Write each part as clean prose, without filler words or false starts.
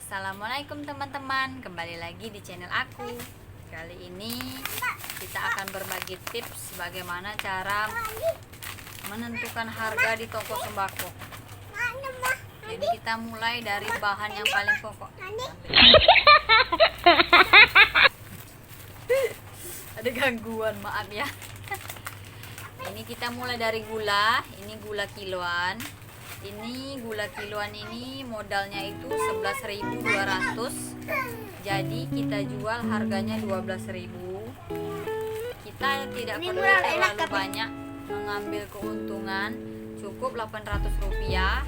Assalamualaikum teman-teman, kembali lagi di channel aku. Kali ini kita akan berbagi tips bagaimana cara menentukan harga di toko sembako. Jadi kita mulai dari bahan yang paling pokok. Ada gangguan, maaf ya. Ini kita mulai dari gula. Ini gula kiloan. Ini gula kiloan ini modalnya itu 11.200. Jadi kita jual harganya 12.000. Kita tidak perlu terlalu banyak mengambil keuntungan, cukup 800 rupiah.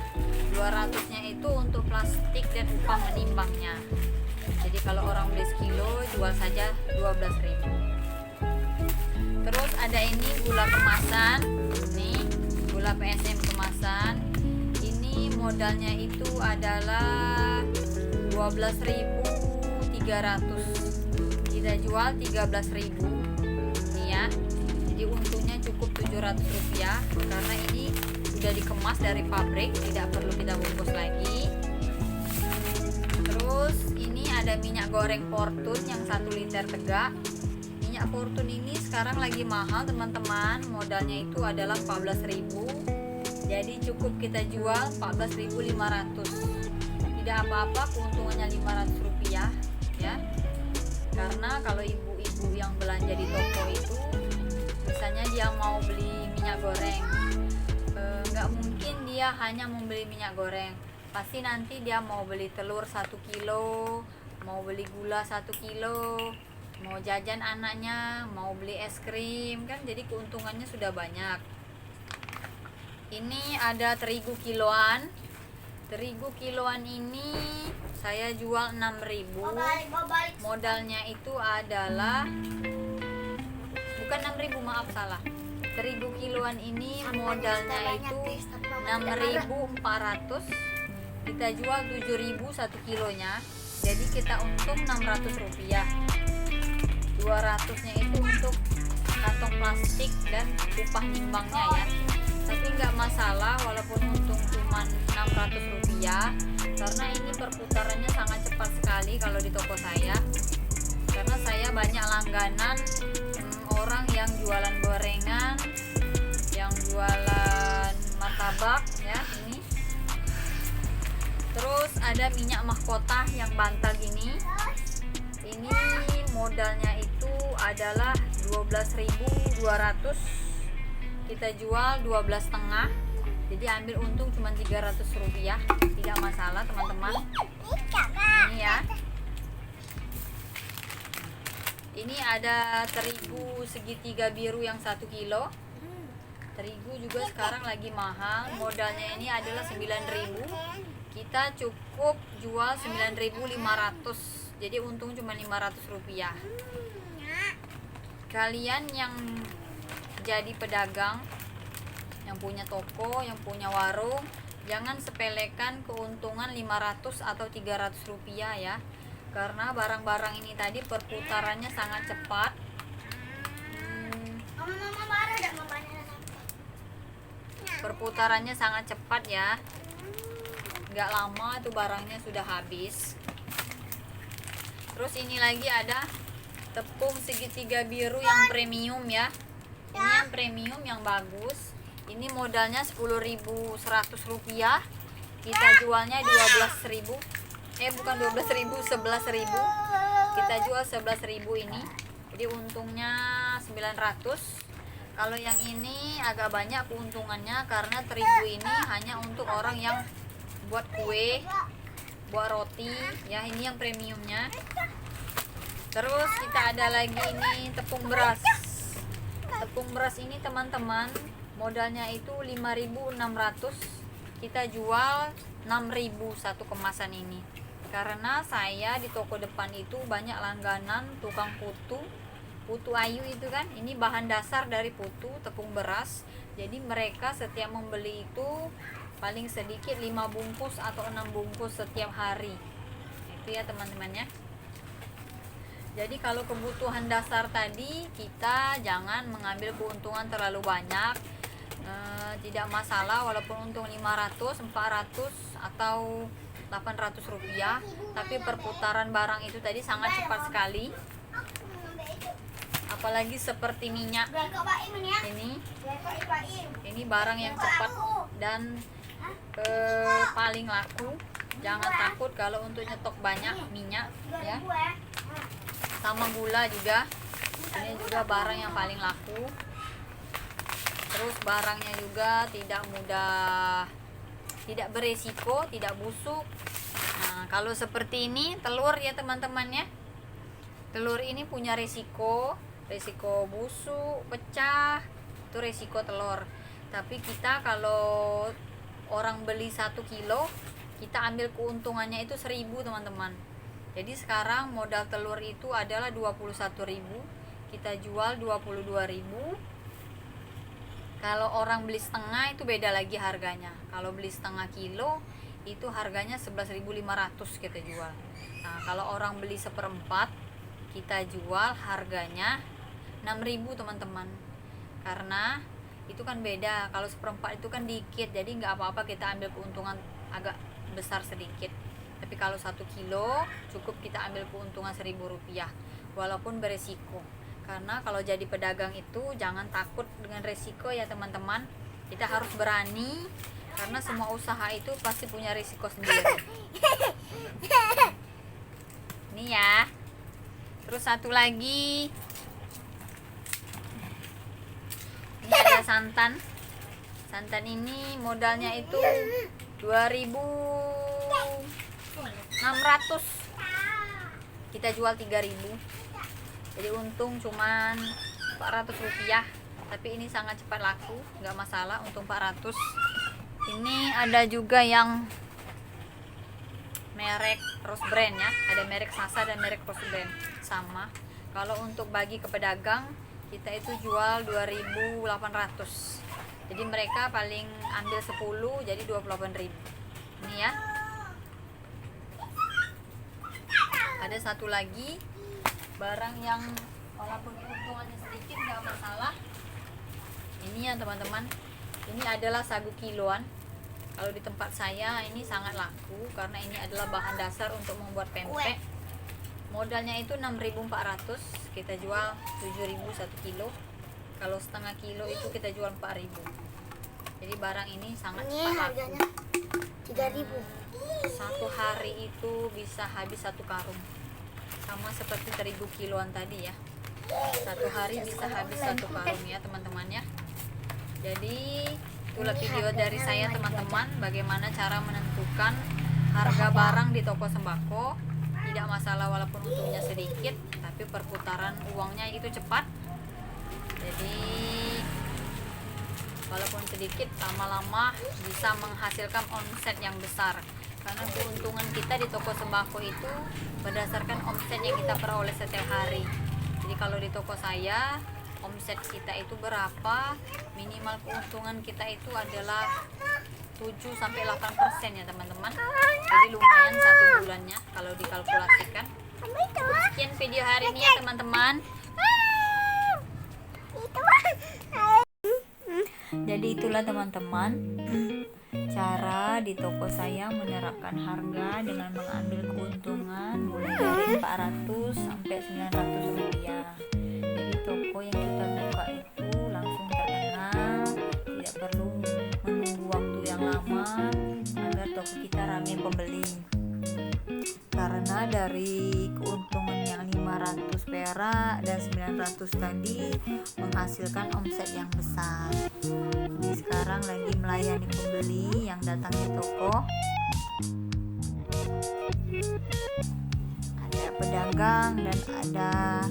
200-nya itu untuk plastik dan upah menimbangnya. Jadi kalau orang beli sekilo, jual saja 12.000. Terus ada ini gula kemasan. Nih, gula PSM kemasan. Ini modalnya itu adalah 12.300. Kita jual 13.000. Nih ya. Jadi untungnya cukup 700 rupiah karena ini sudah dikemas dari pabrik, tidak perlu kita bungkus lagi. Terus ini ada minyak goreng Fortune yang 1 liter tegak. Minyak Fortune ini sekarang lagi mahal teman-teman, modalnya itu adalah 14.000. Jadi cukup kita jual 14.500. Tidak apa-apa, keuntungannya 500 rupiah ya. Karena kalau ibu-ibu yang belanja di toko itu misalnya dia mau beli minyak goreng, nggak mungkin dia hanya membeli minyak goreng, pasti nanti dia mau beli telur 1 kilo, mau beli gula 1 kilo, mau jajan anaknya, mau beli es krim kan, jadi keuntungannya sudah banyak. Ini ada terigu kiloan. Terigu kiloan ini saya jual 6.000. Modalnya itu adalah bukan 6.000, maaf salah. Terigu kiloan ini modalnya itu 6.400. Kita jual 7.000 1 kilonya. Jadi kita untung 600 rupiah. 200-nya itu untuk kantong plastik dan upah nimbangnya ya. Tapi nggak masalah walaupun untung cuma 600 rupiah karena ini perputarannya sangat cepat sekali kalau di toko saya. Karena saya banyak langganan orang yang jualan gorengan, yang jualan martabak ya ini. Terus ada minyak mahkota yang bantal gini. Ini modalnya itu adalah 12.200. Kita jual 12,5. Jadi ambil untung cuma 300 rupiah. Tidak masalah teman-teman. Ini ya. Ini ada terigu segitiga biru yang 1 kilo. Terigu juga sekarang lagi mahal. Modalnya ini adalah 9.000. Kita cukup jual 9.500. Jadi untung cuma 500 rupiah. Kalian yang jadi pedagang, yang punya toko, yang punya warung, jangan sepelekan keuntungan 500 atau 300 rupiah ya. Karena barang-barang ini tadi perputarannya sangat cepat. Perputarannya sangat cepat ya. Nggak lama tuh barangnya sudah habis. Terus ini lagi ada tepung segitiga biru yang premium ya. Ini yang premium yang bagus. Ini modalnya 10.100 rupiah. Kita jualnya 12.000. Bukan 12.000, 11.000. Kita jual 11.000 ini. Jadi untungnya 900. Kalau yang ini agak banyak keuntungannya karena terigu ini hanya untuk orang yang buat kue, buat roti ya. Ini yang premiumnya. Terus kita ada lagi ini tepung beras. Tepung beras ini teman-teman modalnya itu 5.600. Kita jual 6.000 satu kemasan ini. Karena saya di toko depan itu banyak langganan tukang putu ayu itu kan. Ini bahan dasar dari putu, tepung beras. Jadi mereka setiap membeli itu paling sedikit 5 bungkus atau 6 bungkus setiap hari. Itu ya teman-teman ya. Jadi kalau kebutuhan dasar tadi kita jangan mengambil keuntungan terlalu banyak. Tidak masalah walaupun untung 500, 400 atau Rp800, tapi perputaran barang itu tadi sangat cepat sekali. Apalagi seperti minyak ini barang yang cepat dan paling laku. Jangan takut kalau untuk nyetok banyak minyak ya. Sama gula juga, ini juga barang yang paling laku. Terus barangnya juga tidak mudah, tidak beresiko, tidak busuk. Nah, kalau seperti ini telur ya teman-teman ya, telur ini punya resiko busuk, pecah, itu resiko telur. Tapi kita kalau orang beli 1 kilo, kita ambil keuntungannya itu 1.000 teman-teman. Jadi sekarang modal telur itu adalah 21.000, kita jual 22.000. Kalau orang beli setengah itu beda lagi harganya. Kalau beli setengah kilo itu harganya 11.500 kita jual. Nah, kalau orang beli seperempat, kita jual harganya 6.000 teman-teman. Karena itu kan beda. Kalau seperempat itu kan dikit, jadi nggak apa-apa kita ambil keuntungan agak besar sedikit. Tapi kalau 1 kilo cukup kita ambil keuntungan Rp1.000, walaupun beresiko. Karena kalau jadi pedagang itu jangan takut dengan resiko ya teman-teman. Kita harus berani, karena semua usaha itu pasti punya risiko sendiri. Ini ya. Terus satu lagi, ini ada santan. Santan ini modalnya itu 2.600, kita jual 3.000. Jadi untung cuman Rp400, tapi ini sangat cepat laku, nggak masalah, untung 400. Ini ada juga yang merek Rose Brand ya, ada merek Sasa dan merek Rose Brand sama. Kalau untuk bagi ke pedagang, kita itu jual 2.800. Jadi mereka paling ambil 10, jadi 28.000. Ini ya. Ada satu lagi barang yang walaupun keuntungannya sedikit nggak masalah. Ini ya teman-teman, ini adalah sagu kiloan. Kalau di tempat saya ini sangat laku karena ini adalah bahan dasar untuk membuat pempek. Modalnya itu 6.400, kita jual 7.000 1 kilo. Kalau setengah kilo itu kita jual 4.000. Jadi barang ini sangat cepat laku. 3.000. Satu hari itu bisa habis 1 karung. Sama seperti terigu kiloan tadi ya, 1 hari bisa habis 1 karung ya teman-teman ya. Jadi itulah video dari saya teman-teman, bagaimana cara menentukan harga barang di toko sembako. Tidak masalah walaupun untungnya sedikit, tapi perputaran uangnya itu cepat. Jadi walaupun sedikit, lama-lama bisa menghasilkan omset yang besar. Karena keuntungan kita di toko sembako itu berdasarkan omset yang kita peroleh setiap hari. Jadi kalau di toko saya, omset kita itu berapa, minimal keuntungan kita itu adalah 7-8% ya teman-teman. Jadi lumayan 1 bulannya kalau dikalkulasikan. Sekian video hari ini ya teman-teman. Jadi itulah teman-teman, cara di toko saya menerapkan harga dengan mengambil keuntungan mulai dari 400 sampai 900 rupiah. Jadi toko yang kita buka itu langsung terkenal, tidak perlu menunggu waktu yang lama agar toko kita ramai pembeli. Karena dari keuntungan yang 500 perak dan 900 tadi menghasilkan omset yang besar. Ini sekarang lagi melayani pembeli yang datang di toko. Ada pedagang dan ada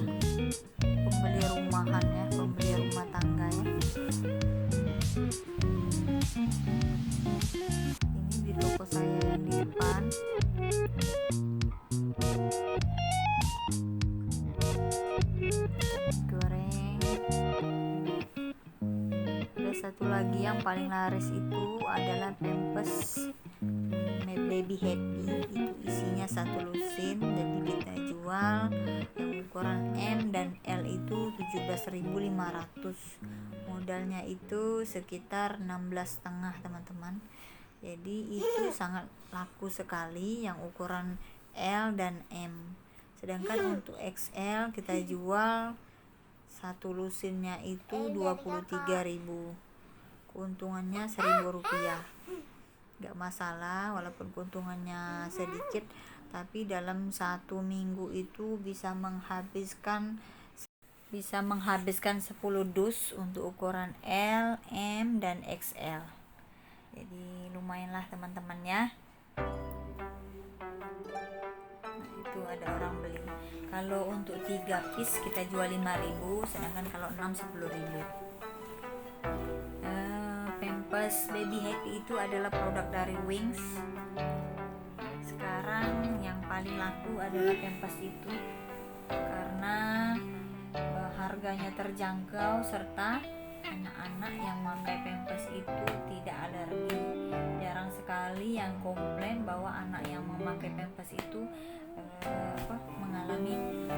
pembeli rumahan ya, pembeli rumah tangga ya. Ini di toko saya yang di depan. Goreng. Ada satu lagi yang paling laris itu adalah pampers baby happy. Itu isinya 1 lusin, jadi kita jual yang ukuran M dan L itu 17.500. Modalnya itu sekitar 16,5 teman-teman. Jadi itu sangat laku sekali yang ukuran L dan M. Sedangkan untuk XL kita jual satu lusinnya itu 23.000. Keuntungannya Rp1.000. Gak masalah walaupun keuntungannya sedikit, tapi dalam 1 minggu itu bisa menghabiskan 10 dus untuk ukuran L, M, dan XL. Jadi lumayanlah teman-teman ya. Nah, itu ada orang beli. Kalau untuk 3 piece kita jual 5.000, sedangkan kalau 6 10.000. Pampers Baby Happy itu adalah produk dari Wings. Sekarang yang paling laku adalah Pampers itu karena harganya terjangkau serta anak-anak yang memakai Pampers itu tidak alergi. Jarang sekali yang komplain bahwa anak yang memakai Pampers itu mengalami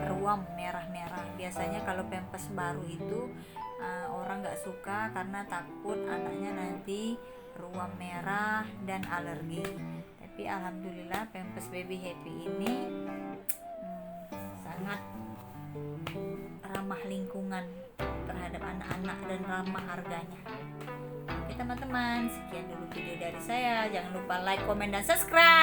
ruam merah-merah. Biasanya kalau Pampers baru itu orang nggak suka karena takut anaknya nanti ruam merah dan alergi. Tapi alhamdulillah Pampers Baby Happy ini sangat ramah lingkungan terhadap anak-anak dan ramah harganya. Oke teman-teman, sekian dulu video dari saya. Jangan lupa like, komen, dan subscribe.